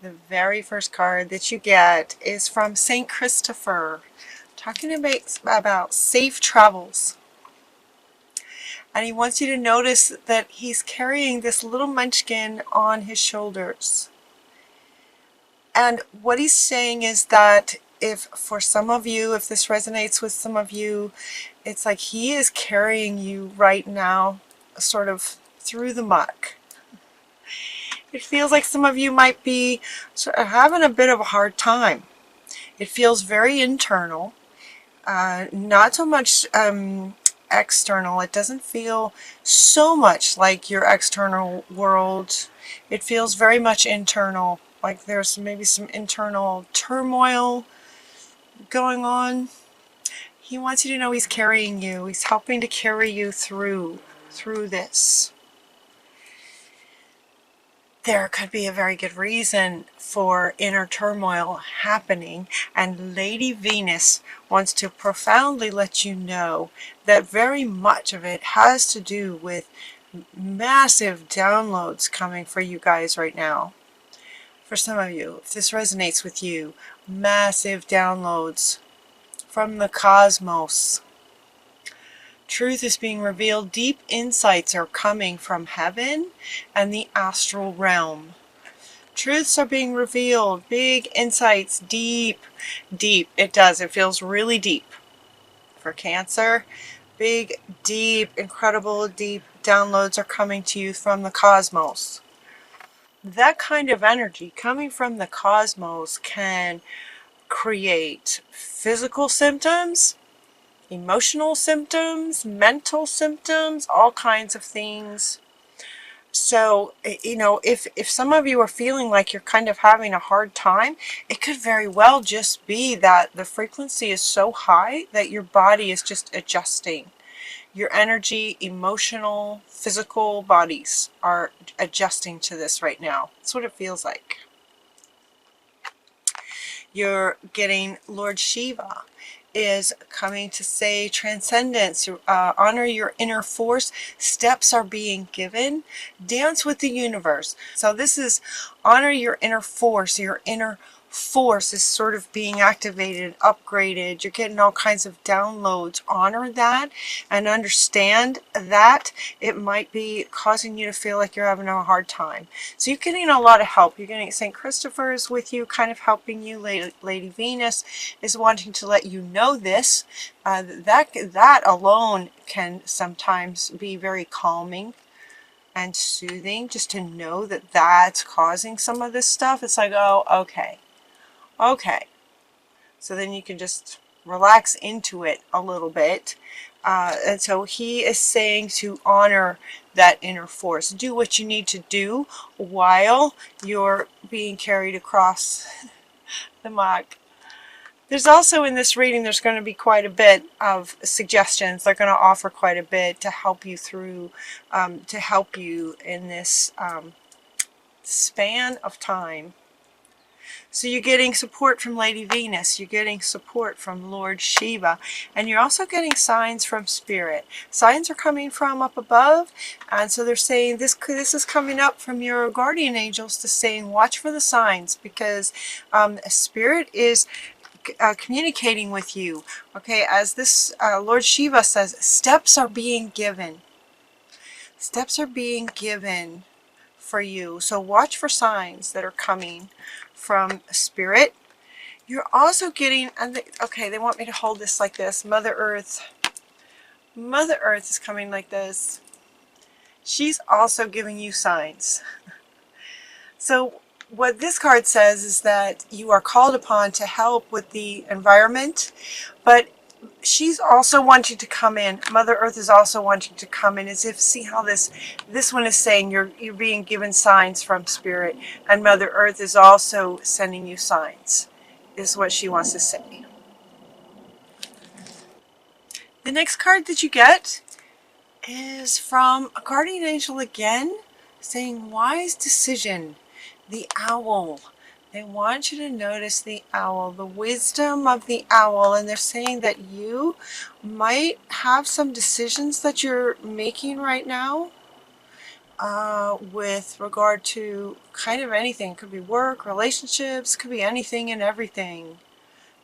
The very first card that you get is from Saint Christopher, talking about safe travels. And he wants you to notice that he's carrying this little munchkin on his shoulders. And what he's saying is that if for some of you, if this resonates with some of you, it's like he is carrying you right now sort of through the muck. It feels like some of you might be sort of having a bit of a hard time. It feels very internal, not so much external. It doesn't feel so much like your external world. It feels very much internal, like there's maybe some internal turmoil going on. He wants you to know he's carrying you. He's helping to carry you through this. There could be a very good reason for inner turmoil happening, and Lady Venus wants to profoundly let you know that very much of it has to do with massive downloads coming for you guys right now. For some of you, if this resonates with you, massive downloads from the cosmos. Truth is being revealed. Deep insights are coming from heaven and the astral realm. Truths are being revealed. Big insights. Deep. It does. It feels really deep. For Cancer, big, deep, incredible, deep downloads are coming to you from the cosmos. That kind of energy coming from the cosmos can create physical symptoms, emotional symptoms, mental symptoms, all kinds of things. So, if some of you are feeling like you're kind of having a hard time, it could very well just be that the frequency is so high that your body is just adjusting. Your energy, emotional, physical bodies are adjusting to this right now. That's what it feels like. You're getting Lord Shiva is coming to say transcendence, honor your inner force, steps are being given, dance with the universe. So this is honor your inner force. Your inner force is sort of being activated, upgraded. You're getting all kinds of downloads. Honor that and understand that it might be causing you to feel like you're having a hard time. So you're getting a lot of help. You're getting St. Christopher's with you, kind of helping you. Lady Venus is wanting to let you know this. That alone can sometimes be very calming and soothing, just to know that that's causing some of this stuff. It's like, oh, okay. So then you can just relax into it a little bit. And so he is saying to honor that inner force. Do what you need to do while you're being carried across the muck. There's also in this reading, there's going to be quite a bit of suggestions. They're going to offer quite a bit to help you through, to help you in this span of time. So you're getting support from Lady Venus, you're getting support from Lord Shiva, and you're also getting signs from Spirit. Signs are coming from up above, and so they're saying this is coming up from your guardian angels to saying watch for the signs, because Spirit is communicating with you. Okay, as this Lord Shiva says, steps are being given. Steps are being given for you. So watch for signs that are coming from Spirit. You're also getting, okay, they want me to hold this like this. Mother Earth is coming like this. She's also giving you signs. So what this card says is that you are called upon to help with the environment, but she's also wanting to come in. Mother Earth is also wanting to come in, as if, see how this one is saying you're being given signs from Spirit, and Mother Earth is also sending you signs, is what she wants to say. The next card that you get is from a guardian angel again, saying wise decision, the owl. They want you to notice the owl, the wisdom of the owl, and they're saying that you might have some decisions that you're making right now, with regard to kind of anything. It could be work, relationships, could be anything and everything.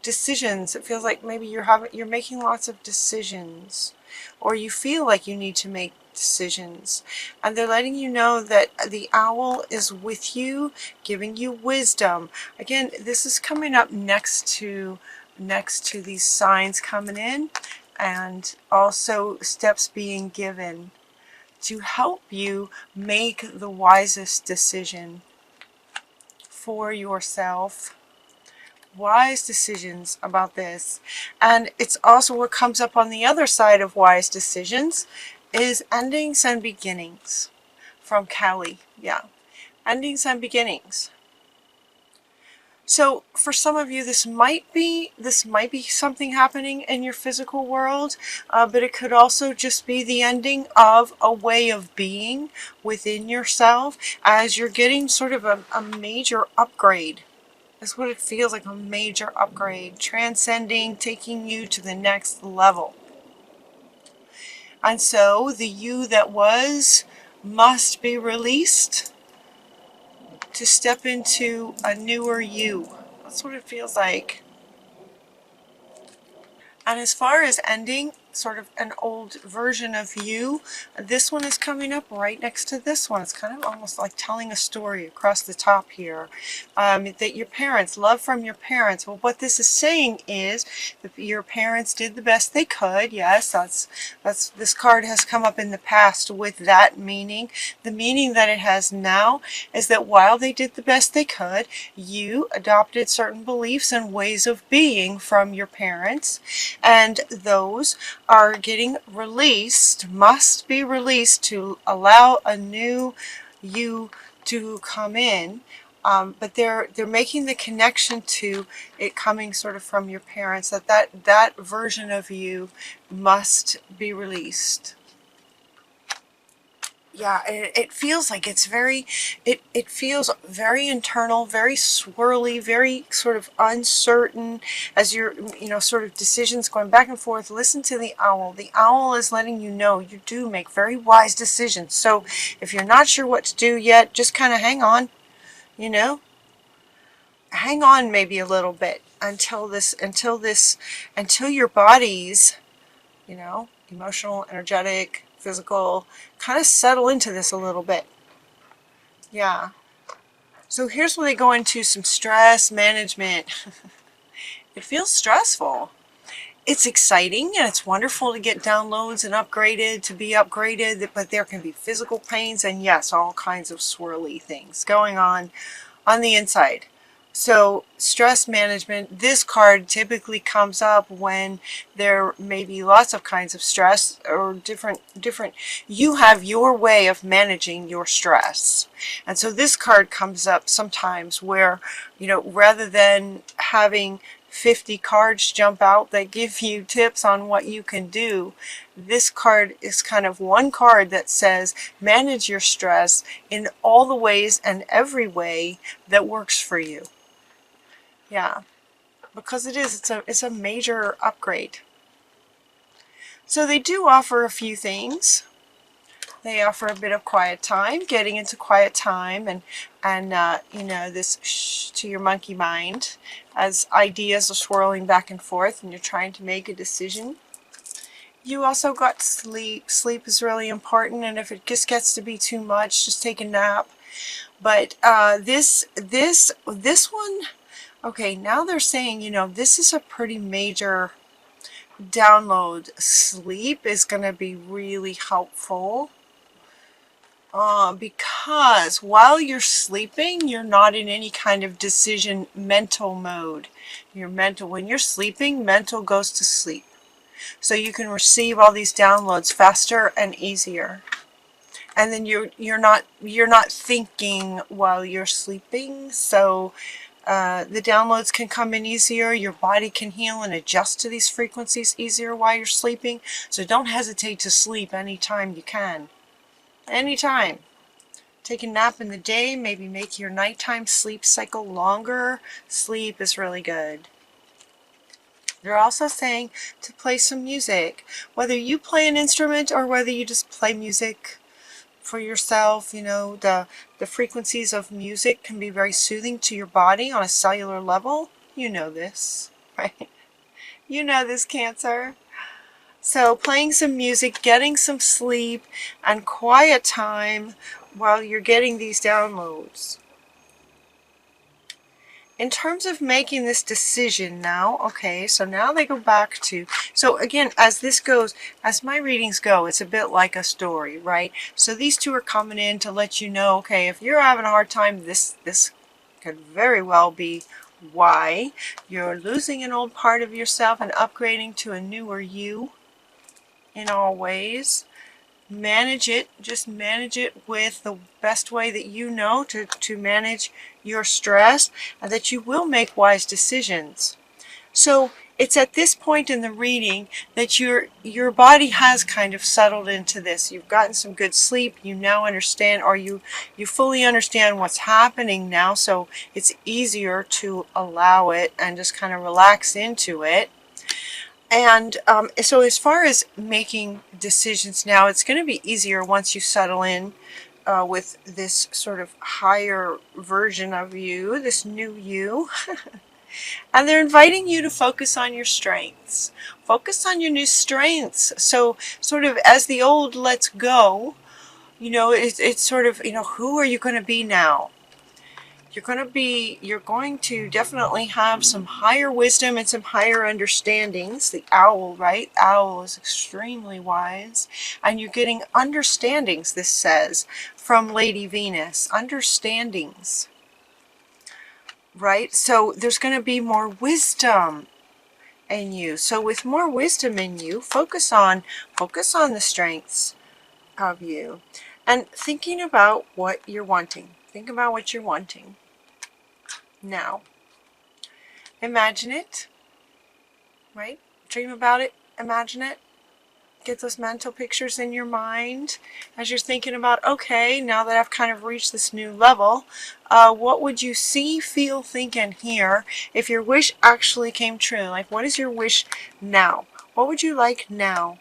Decisions. It feels like maybe you're making lots of decisions, or you feel like you need to make decisions, and they're letting you know that the owl is with you, giving you wisdom. Again, this is coming up next to these signs coming in, and also steps being given to help you make the wisest decision for yourself. Wise decisions about this. And it's also what comes up on the other side of wise decisions is endings and beginnings from Callie. Yeah, endings and beginnings. So for some of you, this might be something happening in your physical world, but it could also just be the ending of a way of being within yourself as you're getting sort of a major upgrade. That's what it feels like, a major upgrade, transcending, taking you to the next level. And so the you that was must be released to step into a newer you. That's what it feels like. And as far as ending sort of an old version of you, this one is coming up right next to this one. It's kind of almost like telling a story across the top here. That your parents, love from your parents. Well, what this is saying is that your parents did the best they could. Yes, that's this card has come up in the past with that meaning. The meaning that it has now is that while they did the best they could, you adopted certain beliefs and ways of being from your parents, and those are getting released, must be released to allow a new you to come in. But they're making the connection to it coming sort of from your parents, that version of you must be released. Yeah, it feels like it's very, it feels very internal, very swirly, very sort of uncertain as you're, sort of decisions going back and forth. Listen to the owl. The owl is letting you know you do make very wise decisions. So if you're not sure what to do yet, just kind of hang on, hang on maybe a little bit until your body's, emotional, energetic, physical, kind of settle into this a little bit. Yeah. So here's where they go into some stress management. It feels stressful. It's exciting and it's wonderful to get downloads and to be upgraded, but there can be physical pains and yes, all kinds of swirly things going on the inside. So stress management, this card typically comes up when there may be lots of kinds of stress or different, you have your way of managing your stress. And so this card comes up sometimes where, rather than having 50 cards jump out that give you tips on what you can do, this card is kind of one card that says manage your stress in all the ways and every way that works for you. Yeah, because it's a major upgrade. So they do offer a few things. They offer a bit of quiet time, getting into quiet time, and this shh to your monkey mind as ideas are swirling back and forth and you're trying to make a decision. You also got sleep. Sleep is really important, and if it just gets to be too much, just take a nap. But this one, okay, now they're saying, this is a pretty major download. Sleep is going to be really helpful. Because while you're sleeping, you're not in any kind of decision mental mode. When you're sleeping, mental goes to sleep. So you can receive all these downloads faster and easier. And then you're not thinking while you're sleeping. So the downloads can come in easier. Your body can heal and adjust to these frequencies easier while you're sleeping. So don't hesitate to sleep anytime you can. Anytime. Take a nap in the day, maybe make your nighttime sleep cycle longer. Sleep is really good. They're also saying to play some music. Whether you play an instrument or whether you just play music, for yourself. You know, the frequencies of music can be very soothing to your body on a cellular level. You know this, right? You know this, Cancer. So playing some music, getting some sleep, and quiet time while you're getting these downloads. In terms of making this decision now, okay, so now they go back to, so again, as this goes, as my readings go, it's a bit like a story, right? So these two are coming in to let you know, okay, if you're having a hard time, this could very well be why. You're losing an old part of yourself and upgrading to a newer you in all ways. Manage it, just manage it with the best way that you know to manage your stress, and that you will make wise decisions. So it's at this point in the reading that your body has kind of settled into this. You've gotten some good sleep, you now understand, or you fully understand what's happening now, so it's easier to allow it and just kind of relax into it. And so as far as making decisions now, it's going to be easier once you settle in with this sort of higher version of you, this new you. And they're inviting you to focus on your strengths. Focus on your new strengths. So sort of as the old lets go, you know, it's sort of, you know, who are you going to be now? You're going to definitely have some higher wisdom and some higher understandings. The owl, right? Owl is extremely wise. And you're getting understandings, this says, from Lady Venus. Understandings, right? So there's going to be more wisdom in you. So with more wisdom in you, focus on the strengths of you. And thinking about what you're wanting. Think about what you're wanting. Now, imagine it, right? Dream about it, imagine it. Get those mental pictures in your mind as you're thinking about, okay, now that I've kind of reached this new level, what would you see, feel, think, and hear if your wish actually came true? Like, what is your wish now? What would you like now?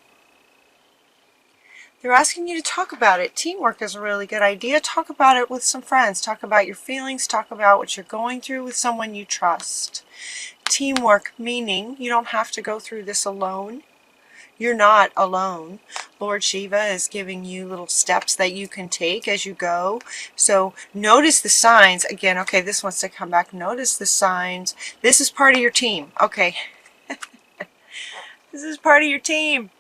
They're asking you to talk about it. Teamwork is a really good idea. Talk about it with some friends. Talk about your feelings. Talk about what you're going through with someone you trust. Teamwork, meaning you don't have to go through this alone. You're not alone. Lord Shiva is giving you little steps that you can take as you go. So notice the signs. Again, okay, this wants to come back. Notice the signs. This is part of your team. Okay. This is part of your team.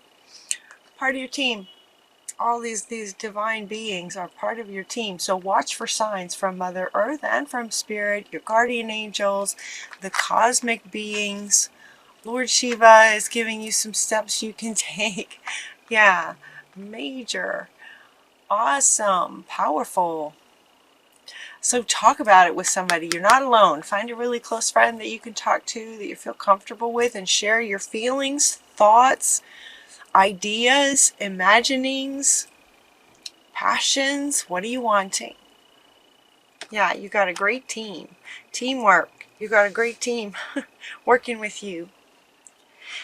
Part of your team. All these divine beings are part of your team. So watch for signs from Mother Earth and from Spirit, your guardian angels, the cosmic beings. Lord Shiva is giving you some steps you can take. Yeah, major, awesome, powerful. So talk about it with somebody. You're not alone. Find a really close friend that you can talk to, that you feel comfortable with, and share your feelings, thoughts, ideas, imaginings, passions. What are you wanting? Yeah, you got a great team. Teamwork. You got a great team working with you.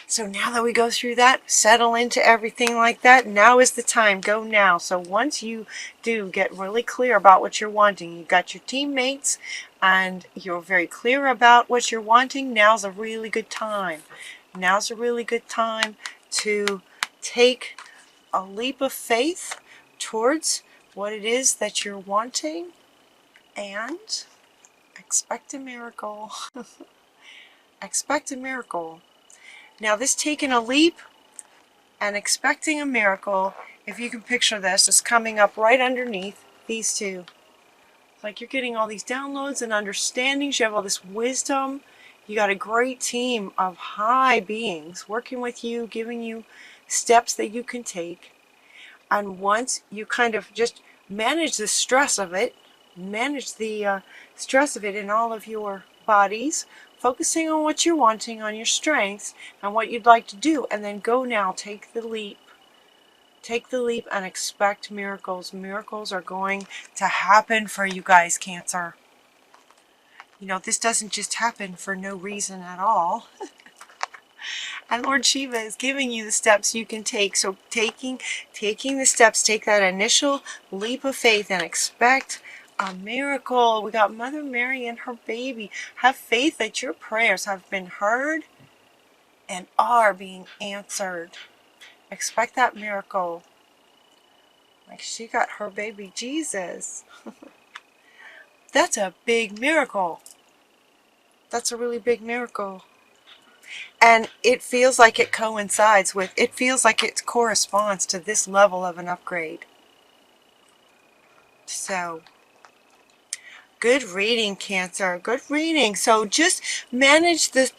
So now that we go through that, settle into everything like that, now is the time. Go now. So once you do get really clear about what you're wanting, you've got your teammates and you're very clear about what you're wanting, now's a really good time. Now's a really good time to take a leap of faith towards what it is that you're wanting and expect a miracle. Expect a miracle. Now this taking a leap and expecting a miracle, if you can picture this, is coming up right underneath these two. Like you're getting all these downloads and understandings, you have all this wisdom, you got a great team of high beings working with you, giving you steps that you can take. And once you kind of just manage the stress of it, manage the stress of it in all of your bodies, focusing on what you're wanting, on your strengths, and what you'd like to do, and then go now, take the leap. Take the leap and expect miracles. Miracles are going to happen for you guys, Cancer. You know, this doesn't just happen for no reason at all. And Lord Shiva is giving you the steps you can take. So taking the steps, take that initial leap of faith and expect a miracle. We got Mother Mary and her baby. Have faith that your prayers have been heard and are being answered. Expect that miracle. Like she got her baby Jesus. That's a big miracle. That's a really big miracle. And it feels like it coincides with, it feels like it corresponds to this level of an upgrade. So, good reading, Cancer. Good reading. So just manage the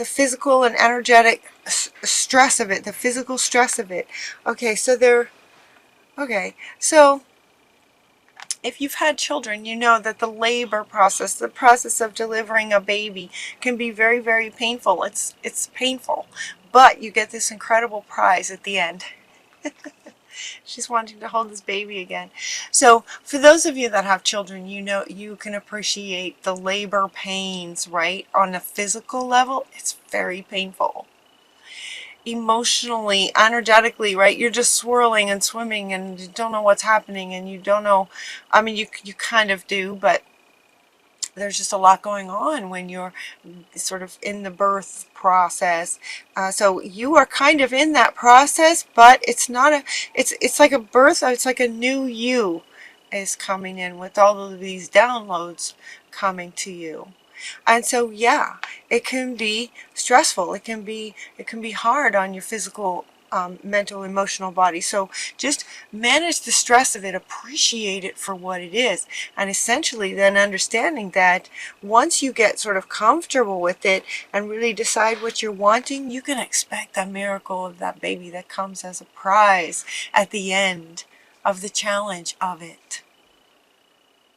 physical and energetic stress of it, the physical stress of it. Okay, so if you've had children, you know that the labor process, the process of delivering a baby can be very, very painful. It's painful, but you get this incredible prize at the end. She's wanting to hold this baby again. So for those of you that have children, you know you can appreciate the labor pains, right? On a physical level, it's very painful. Emotionally, energetically, right? You're just swirling and swimming and you don't know what's happening and you don't know. I mean, you kind of do, but there's just a lot going on when you're sort of in the birth process. So you are kind of in that process, but it's not a, it's like a birth, it's like a new you is coming in with all of these downloads coming to you. And so, yeah, it can be stressful. It can be hard on your physical, mental, emotional body. So just manage the stress of it, appreciate it for what it is, and essentially then understanding that once you get sort of comfortable with it and really decide what you're wanting, you can expect the miracle of that baby that comes as a prize at the end of the challenge of it.